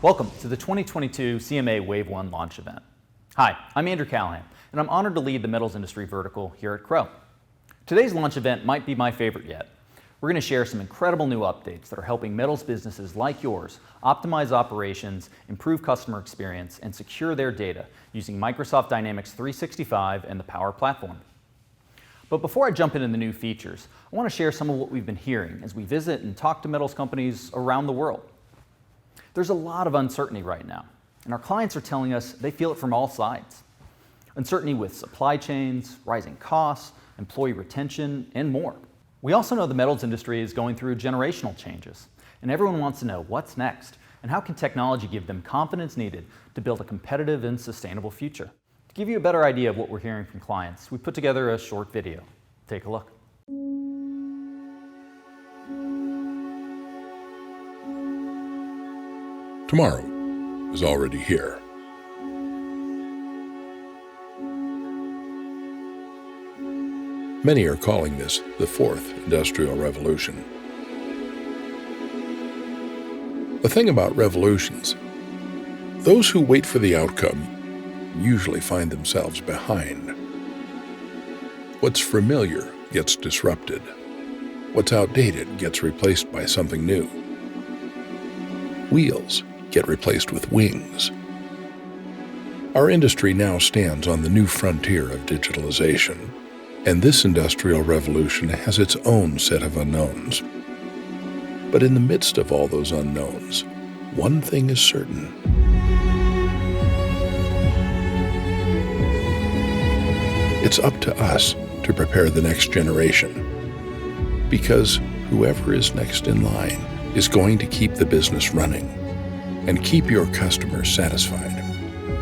Welcome to the 2022 CMA Wave 1 launch event. Hi, I'm Andrew Callahan, and I'm honored to lead the metals industry vertical here at Crowe. Today's launch event might be my favorite yet. We're going to share some incredible new updates that are helping metals businesses like yours optimize operations, improve customer experience, and secure their data using Microsoft Dynamics 365 and the Power Platform. But before I jump into the new features, I want to share some of what we've been hearing as we visit and talk to metals companies around the world. There's a lot of uncertainty right now, and our clients are telling us they feel it from all sides. Uncertainty with supply chains, rising costs, employee retention, and more. We also know the metals industry is going through generational changes, and everyone wants to know what's next and how can technology give them confidence needed to build a competitive and sustainable future. To give you a better idea of what we're hearing from clients, we put together a short video. Take a look. Tomorrow is already here. Many are calling this the fourth industrial revolution. The thing about revolutions, those who wait for the outcome usually find themselves behind. What's familiar gets disrupted. What's outdated gets replaced by something new. Wheels get replaced with wings. Our industry now stands on the new frontier of digitalization, and this industrial revolution has its own set of unknowns. But in the midst of all those unknowns, one thing is certain. It's up to us to prepare the next generation, because whoever is next in line is going to keep the business running and keep your customers satisfied.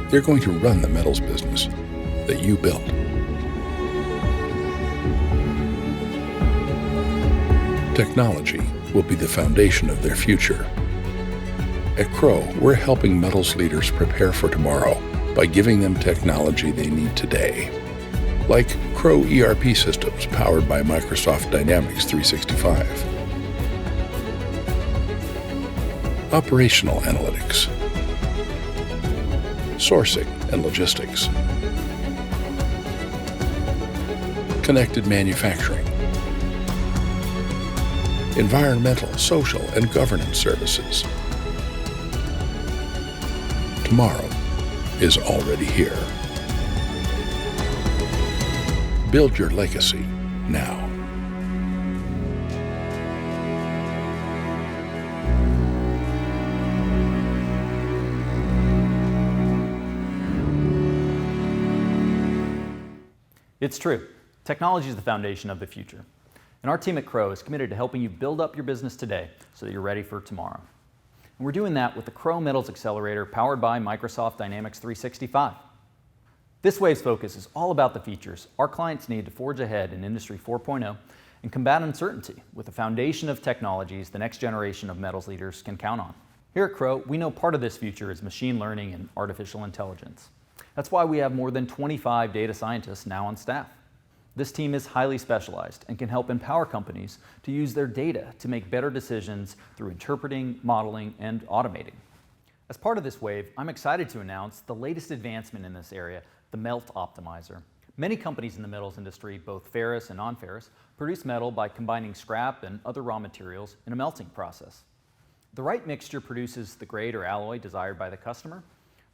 They're going to run the metals business that you built. Technology will be the foundation of their future. At Crowe, we're helping metals leaders prepare for tomorrow by giving them technology they need today, like Crowe ERP systems powered by Microsoft Dynamics 365. Operational analytics, sourcing and logistics, connected manufacturing, environmental, social, and governance services. Tomorrow is already here. Build your legacy now. It's true. Technology is the foundation of the future. And our team at Crowe is committed to helping you build up your business today so that you're ready for tomorrow. And we're doing that with the Crowe Metals Accelerator powered by Microsoft Dynamics 365. This wave's focus is all about the features our clients need to forge ahead in Industry 4.0 and combat uncertainty with a foundation of technologies the next generation of metals leaders can count on. Here at Crowe, we know part of this future is machine learning and artificial intelligence. That's why we have more than 25 data scientists now on staff. This team is highly specialized and can help empower companies to use their data to make better decisions through interpreting, modeling, and automating. As part of this wave, I'm excited to announce the latest advancement in this area, the Melt Optimizer. Many companies in the metals industry, both ferrous and non-ferrous, produce metal by combining scrap and other raw materials in a melting process. The right mixture produces the grade or alloy desired by the customer.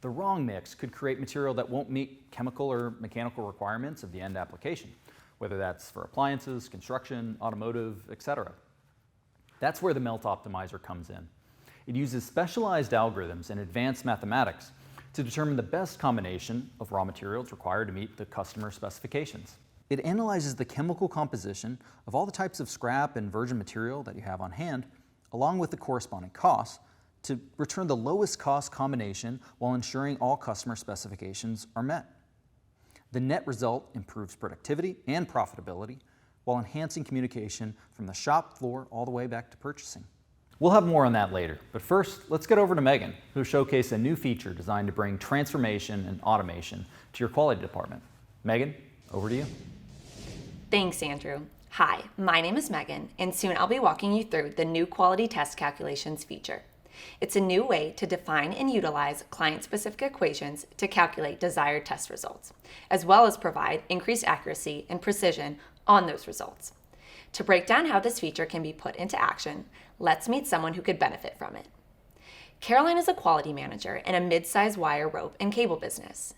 The wrong mix could create material that won't meet chemical or mechanical requirements of the end application, whether that's for appliances, construction, automotive, etc. That's where the Melt Optimizer comes in. It uses specialized algorithms and advanced mathematics to determine the best combination of raw materials required to meet the customer specifications. It analyzes the chemical composition of all the types of scrap and virgin material that you have on hand, along with the corresponding costs, to return the lowest cost combination while ensuring all customer specifications are met. The net result improves productivity and profitability while enhancing communication from the shop floor all the way back to purchasing. We'll have more on that later, but first, let's get over to Megan, who'll showcase a new feature designed to bring transformation and automation to your quality department. Megan, over to you. Thanks, Andrew. Hi, my name is Megan, and soon I'll be walking you through the new quality test calculations feature. It's a new way to define and utilize client-specific equations to calculate desired test results, as well as provide increased accuracy and precision on those results. To break down how this feature can be put into action, let's meet someone who could benefit from it. Caroline is a quality manager in a mid-size wire, rope, and cable business.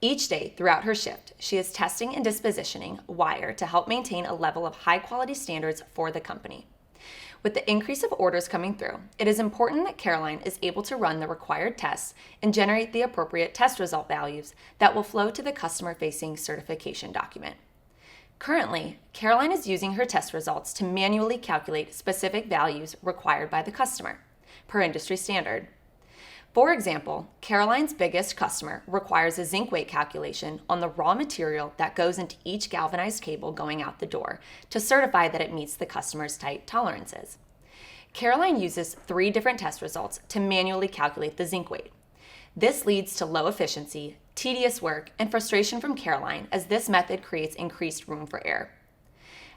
Each day throughout her shift, she is testing and dispositioning wire to help maintain a level of high-quality standards for the company. With the increase of orders coming through, it is important that Caroline is able to run the required tests and generate the appropriate test result values that will flow to the customer-facing certification document. Currently, Caroline is using her test results to manually calculate specific values required by the customer, per industry standard. For example, Caroline's biggest customer requires a zinc weight calculation on the raw material that goes into each galvanized cable going out the door to certify that it meets the customer's tight tolerances. Caroline uses 3 different test results to manually calculate the zinc weight. This leads to low efficiency, tedious work, and frustration from Caroline, as this method creates increased room for error.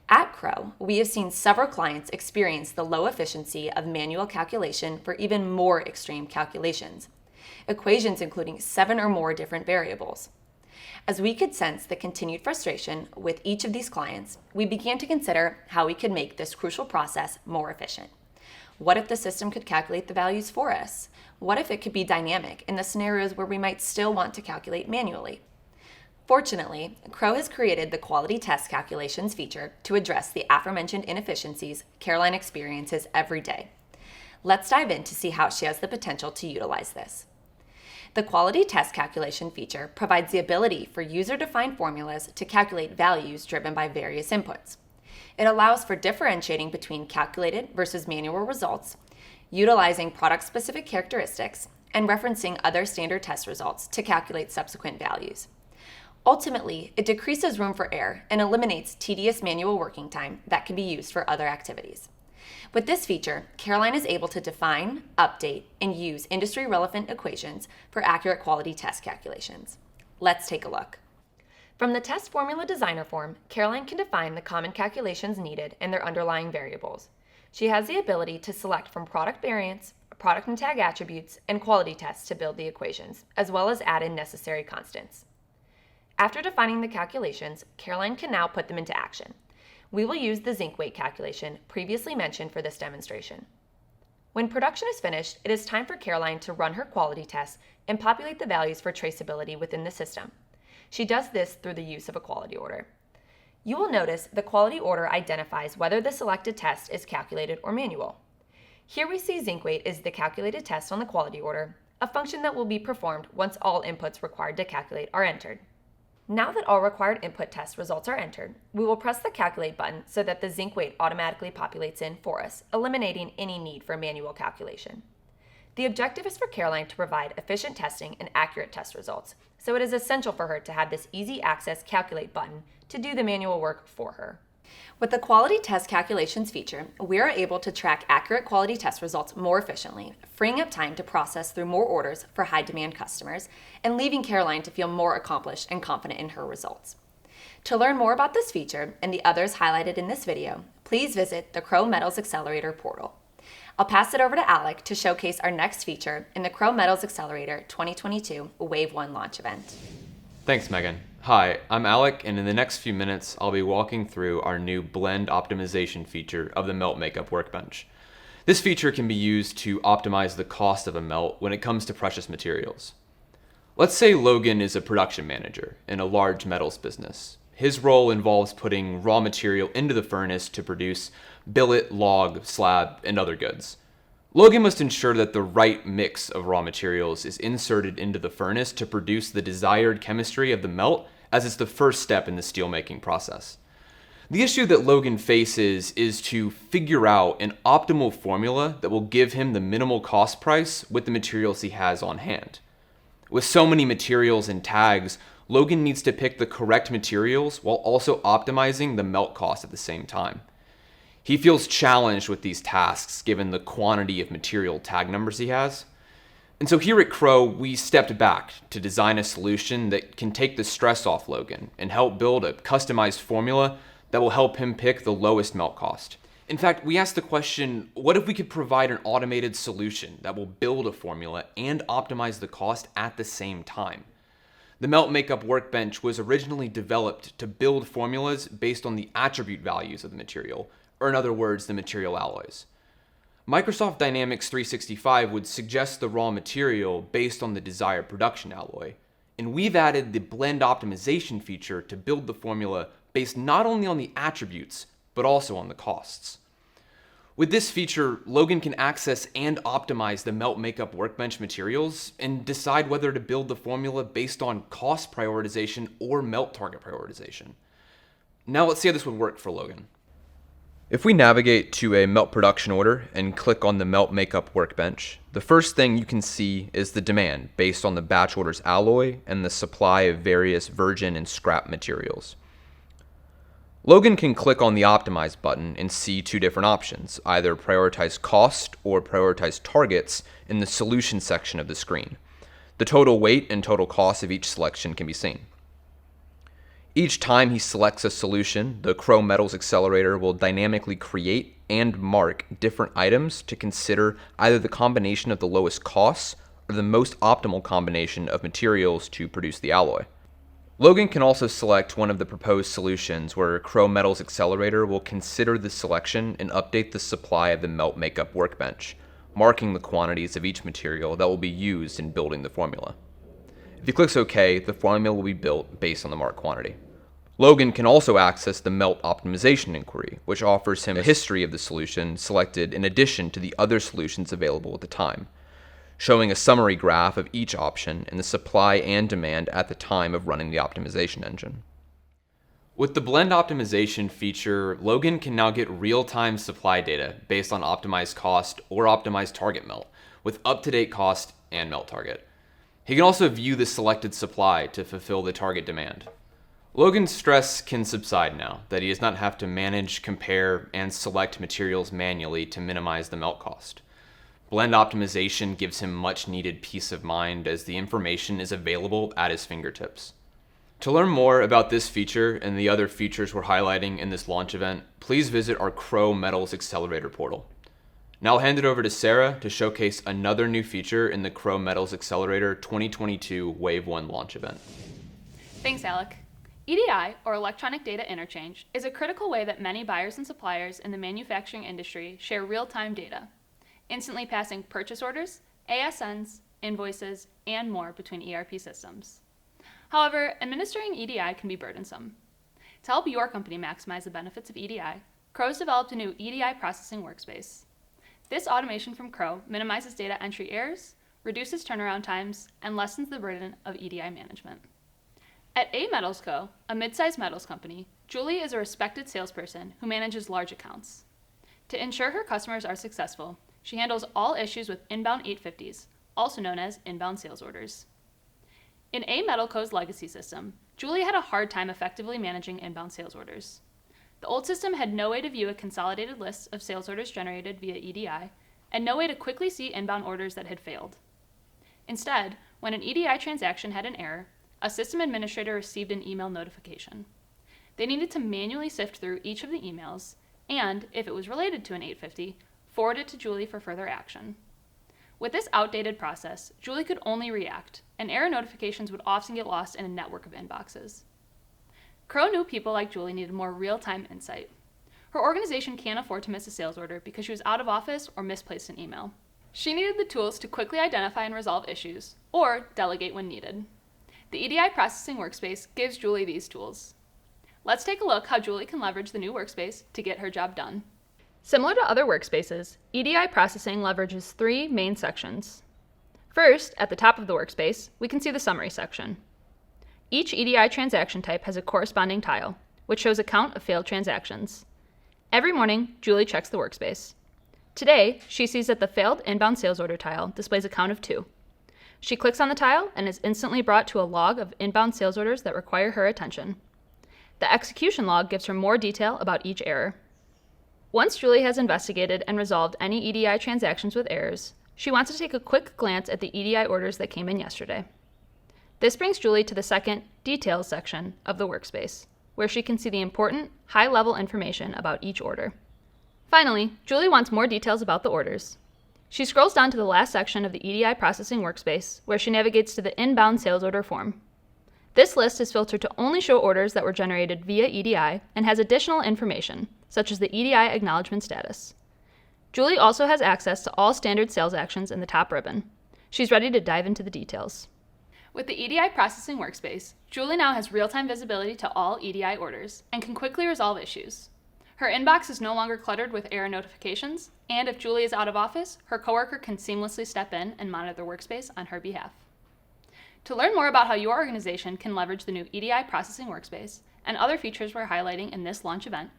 At Crowe, we have seen several clients experience the low efficiency of manual calculation for even more extreme calculations, equations including 7 or more different variables. As we could sense the continued frustration with each of these clients, we began to consider how we could make this crucial process more efficient. What if the system could calculate the values for us? What if it could be dynamic in the scenarios where we might still want to calculate manually? Fortunately, Crowe has created the Quality Test Calculations feature to address the aforementioned inefficiencies Caroline experiences every day. Let's dive in to see how she has the potential to utilize this. The Quality Test Calculation feature provides the ability for user-defined formulas to calculate values driven by various inputs. It allows for differentiating between calculated versus manual results, utilizing product-specific characteristics, and referencing other standard test results to calculate subsequent values. Ultimately, it decreases room for error and eliminates tedious manual working time that can be used for other activities. With this feature, Caroline is able to define, update, and use industry-relevant equations for accurate quality test calculations. Let's take a look. From the Test Formula Designer form, Caroline can define the common calculations needed and their underlying variables. She has the ability to select from product variants, product and tag attributes, and quality tests to build the equations, as well as add in necessary constants. After defining the calculations, Caroline can now put them into action. We will use the zinc weight calculation previously mentioned for this demonstration. When production is finished, it is time for Caroline to run her quality tests and populate the values for traceability within the system. She does this through the use of a quality order. You will notice the quality order identifies whether the selected test is calculated or manual. Here we see zinc weight is the calculated test on the quality order, a function that will be performed once all inputs required to calculate are entered. Now that all required input test results are entered, we will press the Calculate button so that the zinc weight automatically populates in for us, eliminating any need for manual calculation. The objective is for Caroline to provide efficient testing and accurate test results, so it is essential for her to have this easy access Calculate button to do the manual work for her. With the Quality Test Calculations feature, we are able to track accurate quality test results more efficiently, freeing up time to process through more orders for high-demand customers, and leaving Caroline to feel more accomplished and confident in her results. To learn more about this feature and the others highlighted in this video, please visit the Crowe Metals Accelerator portal. I'll pass it over to Alec to showcase our next feature in the Crowe Metals Accelerator 2022 Wave 1 launch event. Thanks, Megan. Hi, I'm Alec, and in the next few minutes, I'll be walking through our new blend optimization feature of the Melt Makeup Workbench. This feature can be used to optimize the cost of a melt when it comes to precious materials. Let's say Logan is a production manager in a large metals business. His role involves putting raw material into the furnace to produce billet, log, slab, and other goods. Logan must ensure that the right mix of raw materials is inserted into the furnace to produce the desired chemistry of the melt, as it's the first step in the steelmaking process. The issue that Logan faces is to figure out an optimal formula that will give him the minimal cost price with the materials he has on hand. With so many materials and tags, Logan needs to pick the correct materials while also optimizing the melt cost at the same time. He feels challenged with these tasks given the quantity of material tag numbers he has. And so here at Crowe, we stepped back to design a solution that can take the stress off Logan and help build a customized formula that will help him pick the lowest melt cost. In fact, we asked the question, what if we could provide an automated solution that will build a formula and optimize the cost at the same time? The Melt Makeup Workbench was originally developed to build formulas based on the attribute values of the material, or in other words, the material alloys. Microsoft Dynamics 365 would suggest the raw material based on the desired production alloy, and we've added the blend optimization feature to build the formula based not only on the attributes, but also on the costs. With this feature, Logan can access and optimize the Melt Makeup Workbench materials and decide whether to build the formula based on cost prioritization or melt target prioritization. Now let's see how this would work for Logan. If we navigate to a melt production order and click on the Melt Makeup Workbench, the first thing you can see is the demand based on the batch order's alloy and the supply of various virgin and scrap materials. Logan can click on the Optimize button and see two different options, either prioritize cost or prioritize targets in the solution section of the screen. The total weight and total cost of each selection can be seen. Each time he selects a solution, the Crowe Metals Accelerator will dynamically create and mark different items to consider either the combination of the lowest costs or the most optimal combination of materials to produce the alloy. Logan can also select one of the proposed solutions where Crowe Metals Accelerator will consider the selection and update the supply of the Melt Makeup Workbench, marking the quantities of each material that will be used in building the formula. If he clicks OK, the formula will be built based on the marked quantity. Logan can also access the Melt Optimization inquiry, which offers him a history of the solution selected in addition to the other solutions available at the time, showing a summary graph of each option and the supply and demand at the time of running the optimization engine. With the blend optimization feature, Logan can now get real-time supply data based on optimized cost or optimized target melt, with up-to-date cost and melt target. He can also view the selected supply to fulfill the target demand. Logan's stress can subside now that he does not have to manage, compare, and select materials manually to minimize the melt cost. Blend optimization gives him much needed peace of mind as the information is available at his fingertips. To learn more about this feature and the other features we're highlighting in this launch event, please visit our Crowe Metals Accelerator portal. Now I'll hand it over to Sarah to showcase another new feature in the Crowe Metals Accelerator 2022 Wave 1 launch event. Thanks, Alec. EDI, or Electronic Data Interchange, is a critical way that many buyers and suppliers in the manufacturing industry share real-time data, instantly passing purchase orders, ASNs, invoices, and more between ERP systems. However, administering EDI can be burdensome. To help your company maximize the benefits of EDI, Crowe's developed a new EDI processing workspace. This automation from Crowe minimizes data entry errors, reduces turnaround times, and lessens the burden of EDI management. At A Metals Co., a mid-sized metals company, Julie is a respected salesperson who manages large accounts. To ensure her customers are successful, she handles all issues with inbound 850s, also known as inbound sales orders. In A Metal Co.'s legacy system, Julie had a hard time effectively managing inbound sales orders. The old system had no way to view a consolidated list of sales orders generated via EDI, and no way to quickly see inbound orders that had failed. Instead, when an EDI transaction had an error, a system administrator received an email notification. They needed to manually sift through each of the emails, and, if it was related to an 850, forward it to Julie for further action. With this outdated process, Julie could only react, and error notifications would often get lost in a network of inboxes. Crowe knew people like Julie needed more real-time insight. Her organization can't afford to miss a sales order because she was out of office or misplaced an email. She needed the tools to quickly identify and resolve issues, or delegate when needed. The EDI processing workspace gives Julie these tools. Let's take a look how Julie can leverage the new workspace to get her job done. Similar to other workspaces, EDI processing leverages three main sections. First, at the top of the workspace, we can see the summary section. Each EDI transaction type has a corresponding tile, which shows a count of failed transactions. Every morning, Julie checks the workspace. Today, she sees that the failed inbound sales order tile displays a count of 2. She clicks on the tile and is instantly brought to a log of inbound sales orders that require her attention. The execution log gives her more detail about each error. Once Julie has investigated and resolved any EDI transactions with errors, she wants to take a quick glance at the EDI orders that came in yesterday. This brings Julie to the second, Details section of the workspace, where she can see the important, high-level information about each order. Finally, Julie wants more details about the orders. She scrolls down to the last section of the EDI processing workspace, where she navigates to the inbound sales order form. This list is filtered to only show orders that were generated via EDI and has additional information, such as the EDI acknowledgement status. Julie also has access to all standard sales actions in the top ribbon. She's ready to dive into the details. With the EDI processing workspace, Julie now has real-time visibility to all EDI orders and can quickly resolve issues. Her inbox is no longer cluttered with error notifications, and if Julie is out of office, her coworker can seamlessly step in and monitor the workspace on her behalf. To learn more about how your organization can leverage the new EDI processing workspace and other features we're highlighting in this launch event,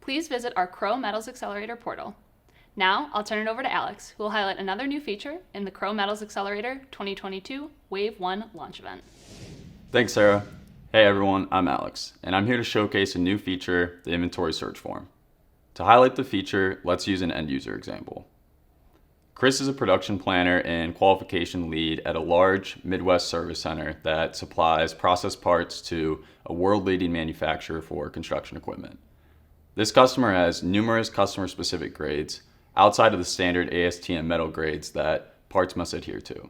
please visit our Crowe Metals Accelerator portal. Now, I'll turn it over to Alex, who will highlight another new feature in the Crowe Metals Accelerator 2022 Wave 1 launch event. Thanks, Sarah. Hey everyone, I'm Alex, and I'm here to showcase a new feature, the inventory search form. To highlight the feature, let's use an end user example. Chris is a production planner and qualification lead at a large Midwest service center that supplies process parts to a world-leading manufacturer for construction equipment. This customer has numerous customer-specific grades outside of the standard ASTM metal grades that parts must adhere to.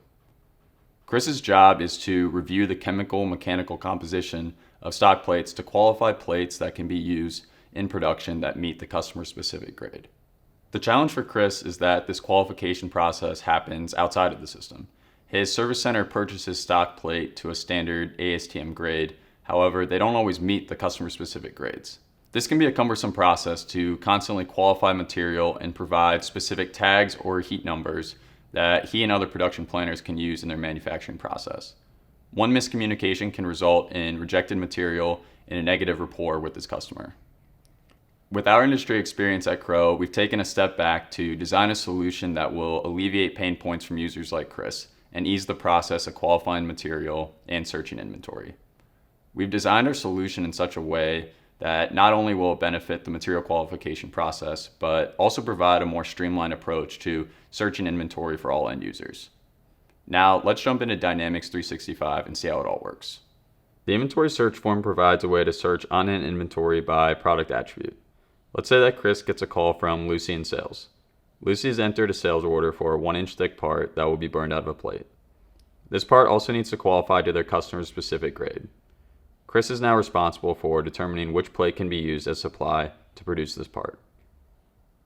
Chris's job is to review the chemical-mechanical composition of stock plates to qualify plates that can be used in production that meet the customer-specific grade. The challenge for Chris is that this qualification process happens outside of the system. His service center purchases stock plate to a standard ASTM grade, however, they don't always meet the customer-specific grades. This can be a cumbersome process to constantly qualify material and provide specific tags or heat numbers that he and other production planners can use in their manufacturing process. One miscommunication can result in rejected material and a negative rapport with his customer. With our industry experience at Crowe, we've taken a step back to design a solution that will alleviate pain points from users like Chris and ease the process of qualifying material and searching inventory. We've designed our solution in such a way that not only will it benefit the material qualification process, but also provide a more streamlined approach to searching inventory for all end users. Now, let's jump into Dynamics 365 and see how it all works. The inventory search form provides a way to search on-hand inventory by product attribute. Let's say that Chris gets a call from Lucy in sales. Lucy has entered a sales order for a 1-inch thick part that will be burned out of a plate. This part also needs to qualify to their customer's specific grade. Chris is now responsible for determining which plate can be used as supply to produce this part.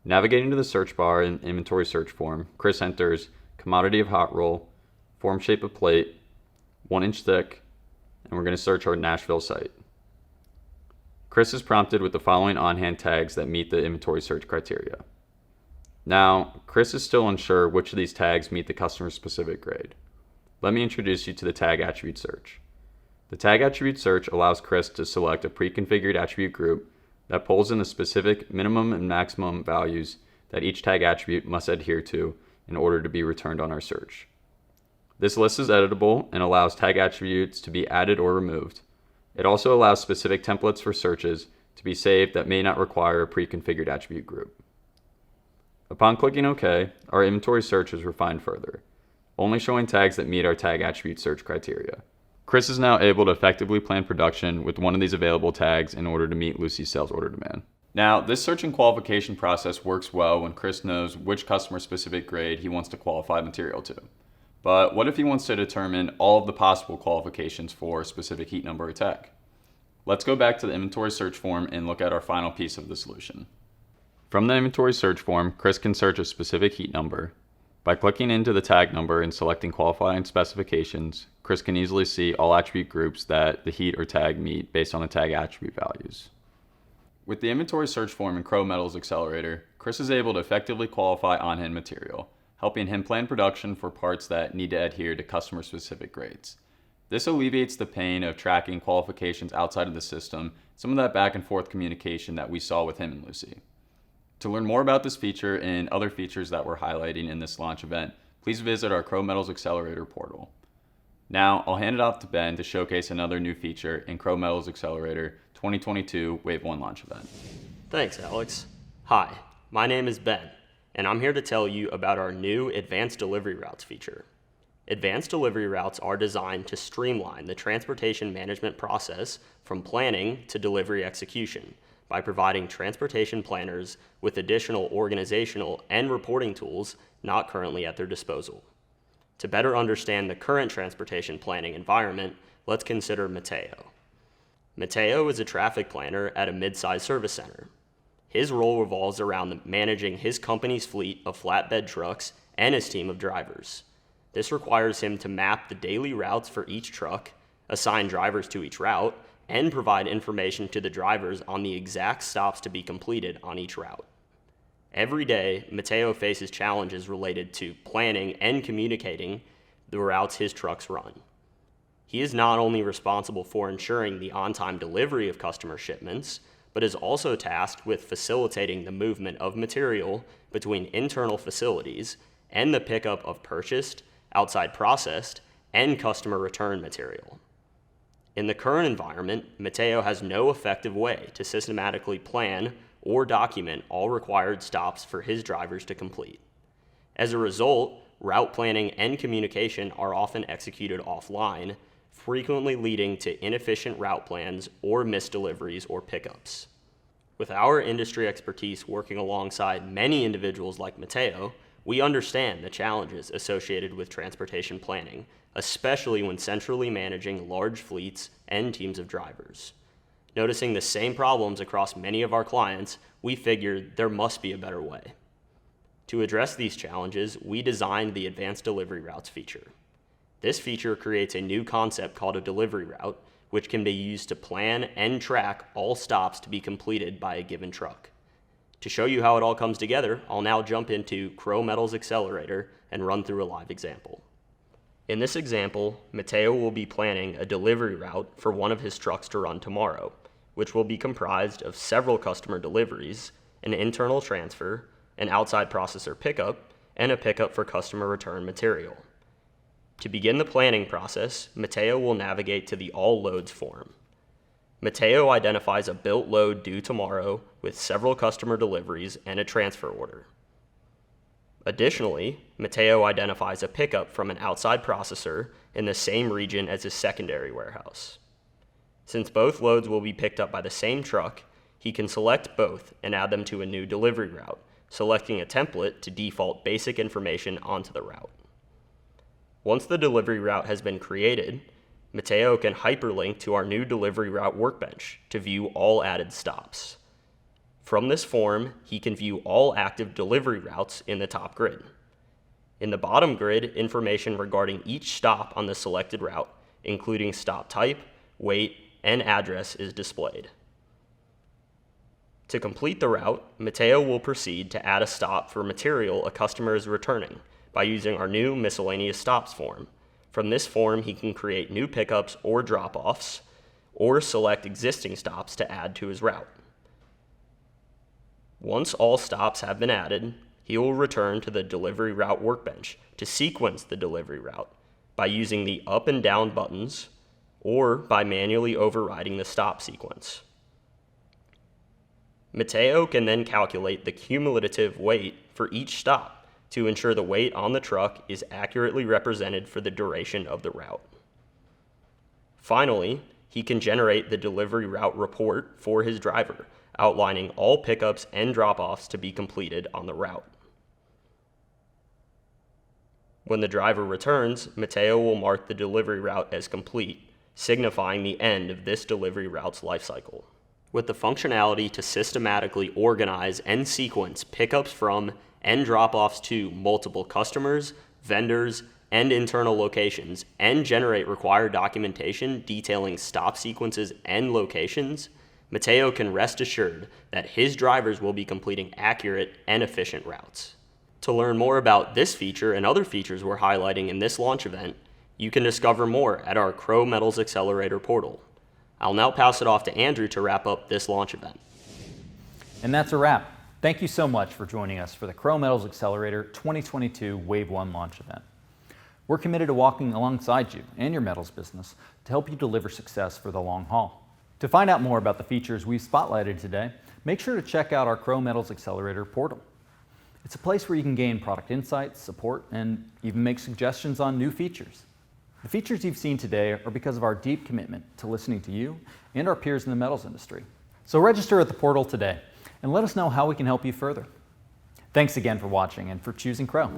Navigating to the search bar in inventory search form, Chris enters commodity of hot roll, form shape of plate, 1-inch thick, and we're going to search our Nashville site. Chris is prompted with the following on-hand tags that meet the inventory search criteria. Now, Chris is still unsure which of these tags meet the customer's specific grade. Let me introduce you to the tag attribute search. The tag attribute search allows Chris to select a pre-configured attribute group that pulls in the specific minimum and maximum values that each tag attribute must adhere to in order to be returned on our search. This list is editable and allows tag attributes to be added or removed. It also allows specific templates for searches to be saved that may not require a pre-configured attribute group. Upon clicking OK, our inventory search is refined further, only showing tags that meet our tag attribute search criteria. Chris is now able to effectively plan production with one of these available tags in order to meet Lucy's sales order demand. Now, this search and qualification process works well when Chris knows which customer-specific grade he wants to qualify material to. But what if he wants to determine all of the possible qualifications for a specific heat number or tag? Let's go back to the inventory search form and look at our final piece of the solution. From the inventory search form, Chris can search a specific heat number. By clicking into the tag number and selecting qualifying specifications, Chris can easily see all attribute groups that the heat or tag meet based on the tag attribute values. With the inventory search form in Crowe Metals Accelerator, Chris is able to effectively qualify on-hand material, helping him plan production for parts that need to adhere to customer-specific grades. This alleviates the pain of tracking qualifications outside of the system, some of that back and forth communication that we saw with him and Lucy. To learn more about this feature and other features that we're highlighting in this launch event, please visit our Crowe Metals Accelerator portal. Now, I'll hand it off to Ben to showcase another new feature in Crowe Metals Accelerator 2022 Wave 1 launch event. Thanks, Alex. Hi, my name is Ben, and I'm here to tell you about our new Advanced Delivery Routes feature. Advanced Delivery Routes are designed to streamline the transportation management process from planning to delivery execution by providing transportation planners with additional organizational and reporting tools not currently at their disposal. To better understand the current transportation planning environment, let's consider Mateo. Mateo is a traffic planner at a mid-sized service center. His role revolves around managing his company's fleet of flatbed trucks and his team of drivers. This requires him to map the daily routes for each truck, assign drivers to each route, and provide information to the drivers on the exact stops to be completed on each route. Every day, Mateo faces challenges related to planning and communicating the routes his trucks run. He is not only responsible for ensuring the on-time delivery of customer shipments, but is also tasked with facilitating the movement of material between internal facilities and the pickup of purchased, outside processed, and customer return material. In the current environment, Mateo has no effective way to systematically plan or document all required stops for his drivers to complete. As a result, route planning and communication are often executed offline, frequently leading to inefficient route plans or missed deliveries or pickups. With our industry expertise working alongside many individuals like Mateo, we understand the challenges associated with transportation planning, especially when centrally managing large fleets and teams of drivers. Noticing the same problems across many of our clients, we figured there must be a better way. To address these challenges, we designed the Advanced Delivery Routes feature. This feature creates a new concept called a delivery route, which can be used to plan and track all stops to be completed by a given truck. To show you how it all comes together, I'll now jump into Crowe Metal's Accelerator and run through a live example. In this example, Mateo will be planning a delivery route for one of his trucks to run tomorrow, which will be comprised of several customer deliveries, an internal transfer, an outside processor pickup, and a pickup for customer return material. To begin the planning process, Mateo will navigate to the All Loads form. Mateo identifies a built load due tomorrow with several customer deliveries and a transfer order. Additionally, Mateo identifies a pickup from an outside processor in the same region as his secondary warehouse. Since both loads will be picked up by the same truck, he can select both and add them to a new delivery route, selecting a template to default basic information onto the route. Once the delivery route has been created, Mateo can hyperlink to our new delivery route workbench to view all added stops. From this form, he can view all active delivery routes in the top grid. In the bottom grid, information regarding each stop on the selected route, including stop type, weight, and address, is displayed. To complete the route, Mateo will proceed to add a stop for material a customer is returning by using our new miscellaneous stops form. From this form, he can create new pickups or drop-offs, or select existing stops to add to his route. Once all stops have been added, he will return to the delivery route workbench to sequence the delivery route by using the up and down buttons or by manually overriding the stop sequence. Mateo can then calculate the cumulative weight for each stop to ensure the weight on the truck is accurately represented for the duration of the route. Finally, he can generate the delivery route report for his driver, outlining all pickups and drop-offs to be completed on the route. When the driver returns, Mateo will mark the delivery route as complete, signifying the end of this delivery route's lifecycle. With the functionality to systematically organize and sequence pickups from and drop-offs to multiple customers, vendors, and internal locations, and generate required documentation detailing stop sequences and locations, Mateo can rest assured that his drivers will be completing accurate and efficient routes. To learn more about this feature and other features we're highlighting in this launch event, you can discover more at our Crowe Metal's Accelerator portal. I'll now pass it off to Andrew to wrap up this launch event. And that's a wrap. Thank you so much for joining us for the Crowe Metal's Accelerator 2022 Wave 1 launch event. We're committed to walking alongside you and your metals business to help you deliver success for the long haul. To find out more about the features we've spotlighted today, make sure to check out our Crowe Metal's Accelerator portal. It's a place where you can gain product insights, support, and even make suggestions on new features. The features you've seen today are because of our deep commitment to listening to you and our peers in the metals industry. So register at the portal today and let us know how we can help you further. Thanks again for watching and for choosing Crowe.